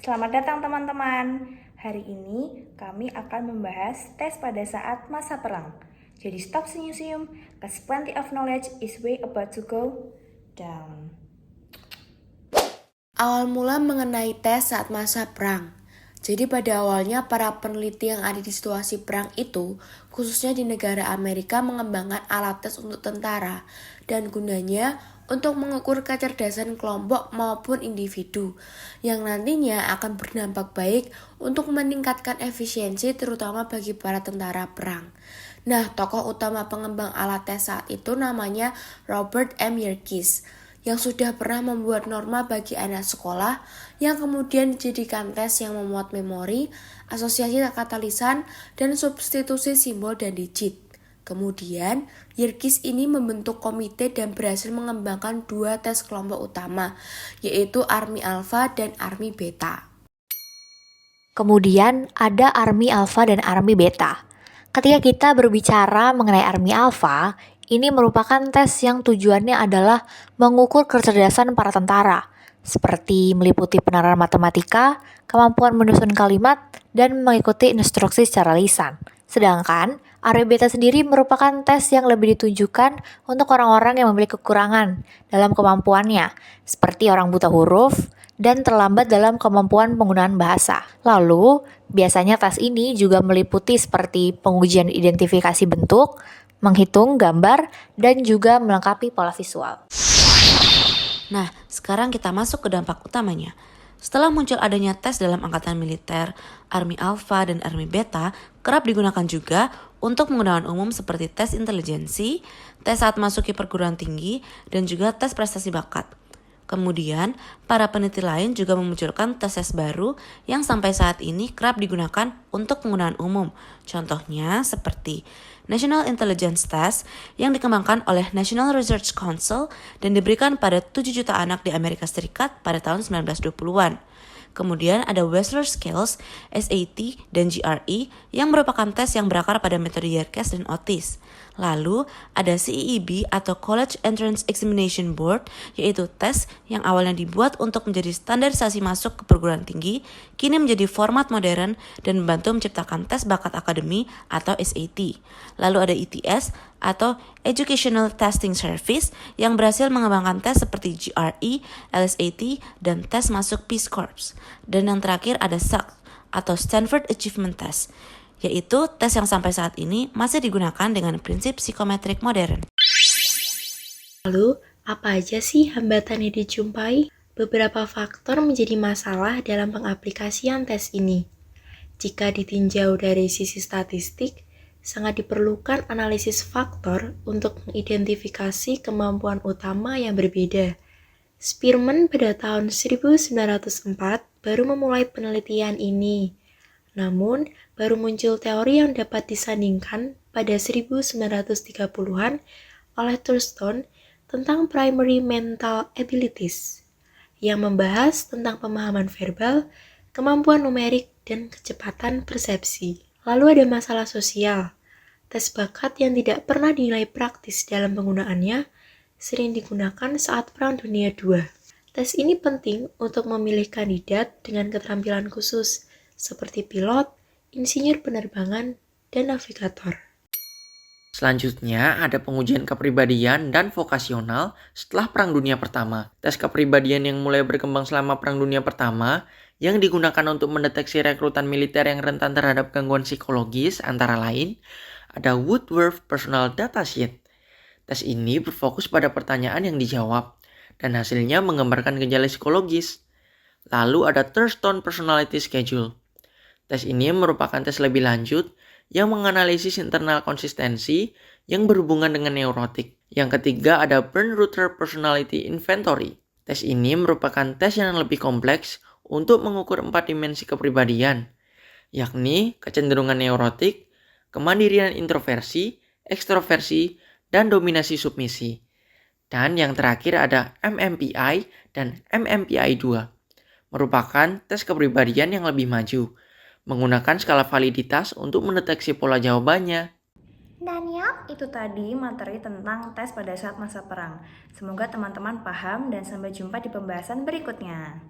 Selamat datang teman-teman. Hari ini kami akan membahas tes pada saat masa perang. Jadi stop senyum-senyum, cause plenty of knowledge is way about to go down. Awal mula mengenai tes saat masa perang. Jadi pada awalnya para peneliti yang ada di situasi perang itu, khususnya di negara Amerika mengembangkan alat tes untuk tentara dan gunanya untuk mengukur kecerdasan kelompok maupun individu yang nantinya akan berdampak baik untuk meningkatkan efisiensi terutama bagi para tentara perang. Nah, tokoh utama pengembang alat tes saat itu namanya Robert M. Yerkes yang sudah pernah membuat norma bagi anak sekolah yang kemudian dijadikan tes yang memuat memori, asosiasi kata lisan, dan substitusi simbol dan digit. Kemudian, Yerkes ini membentuk komite dan berhasil mengembangkan dua tes kelompok utama, yaitu Army Alpha dan Army Beta. Kemudian ada Army Alpha dan Army Beta. Ketika kita berbicara mengenai Army Alpha, ini merupakan tes yang tujuannya adalah mengukur kecerdasan para tentara, seperti meliputi penerapan matematika, kemampuan menyusun kalimat, dan mengikuti instruksi secara lisan. Sedangkan Army Beta sendiri merupakan tes yang lebih ditujukan untuk orang-orang yang memiliki kekurangan dalam kemampuannya, seperti orang buta huruf, dan terlambat dalam kemampuan penggunaan bahasa. Lalu, biasanya tes ini juga meliputi seperti pengujian identifikasi bentuk, menghitung gambar, dan juga melengkapi pola visual. Nah, sekarang kita masuk ke dampak utamanya. Setelah muncul adanya tes dalam angkatan militer, Army Alpha dan Army Beta kerap digunakan juga untuk penggunaan umum seperti tes intelijensi, tes saat masuki perguruan tinggi, dan juga tes prestasi bakat. Kemudian, para peneliti lain juga memunculkan tes baru yang sampai saat ini kerap digunakan untuk penggunaan umum. Contohnya seperti National Intelligence Test yang dikembangkan oleh National Research Council dan diberikan pada 7 juta anak di Amerika Serikat pada tahun 1920-an. Kemudian ada Wechsler Skills, SAT, dan GRE yang merupakan tes yang berakar pada metode Yerkes dan Otis. Lalu ada CEEB atau College Entrance Examination Board, yaitu tes yang awalnya dibuat untuk menjadi standarisasi masuk ke perguruan tinggi, kini menjadi format modern dan membantu menciptakan tes bakat akademi atau SAT. Lalu ada ETS atau Educational Testing Service yang berhasil mengembangkan tes seperti GRE, LSAT, dan tes masuk Peace Corps. Dan yang terakhir ada SAT atau Stanford Achievement Test, yaitu tes yang sampai saat ini masih digunakan dengan prinsip psikometrik modern. Lalu, apa aja sih hambatan yang dijumpai? Beberapa faktor menjadi masalah dalam pengaplikasian tes ini. Jika ditinjau dari sisi statistik, sangat diperlukan analisis faktor untuk mengidentifikasi kemampuan utama yang berbeda. Spearman pada tahun 1904 baru memulai penelitian ini. Namun, baru muncul teori yang dapat disandingkan pada 1930-an oleh Thurston tentang primary mental abilities, yang membahas tentang pemahaman verbal, kemampuan numerik, dan kecepatan persepsi. Lalu ada masalah sosial. Tes bakat yang tidak pernah dinilai praktis dalam penggunaannya sering digunakan saat Perang Dunia II. Tes ini penting untuk memilih kandidat dengan keterampilan khusus, seperti pilot, insinyur penerbangan, dan navigator. Selanjutnya ada pengujian kepribadian dan vokasional setelah Perang Dunia Pertama. Tes kepribadian yang mulai berkembang selama Perang Dunia Pertama yang digunakan untuk mendeteksi rekrutan militer yang rentan terhadap gangguan psikologis antara lain ada Woodworth Personal Data Sheet. Tes ini berfokus pada pertanyaan yang dijawab dan hasilnya menggambarkan gejala psikologis. Lalu ada Thurston Personality Schedule. Tes ini merupakan tes lebih lanjut yang menganalisis internal konsistensi yang berhubungan dengan neurotik. Yang ketiga ada Bernreuther Personality Inventory. Tes ini merupakan tes yang lebih kompleks untuk mengukur 4 dimensi kepribadian, yakni kecenderungan neurotik, kemandirian introversi, ekstroversi, dan dominasi submisi. Dan yang terakhir ada MMPI dan MMPI-2, merupakan tes kepribadian yang lebih maju, menggunakan skala validitas untuk mendeteksi pola jawabannya. Dan ya, itu tadi materi tentang tes pada saat masa perang. Semoga teman-teman paham dan sampai jumpa di pembahasan berikutnya.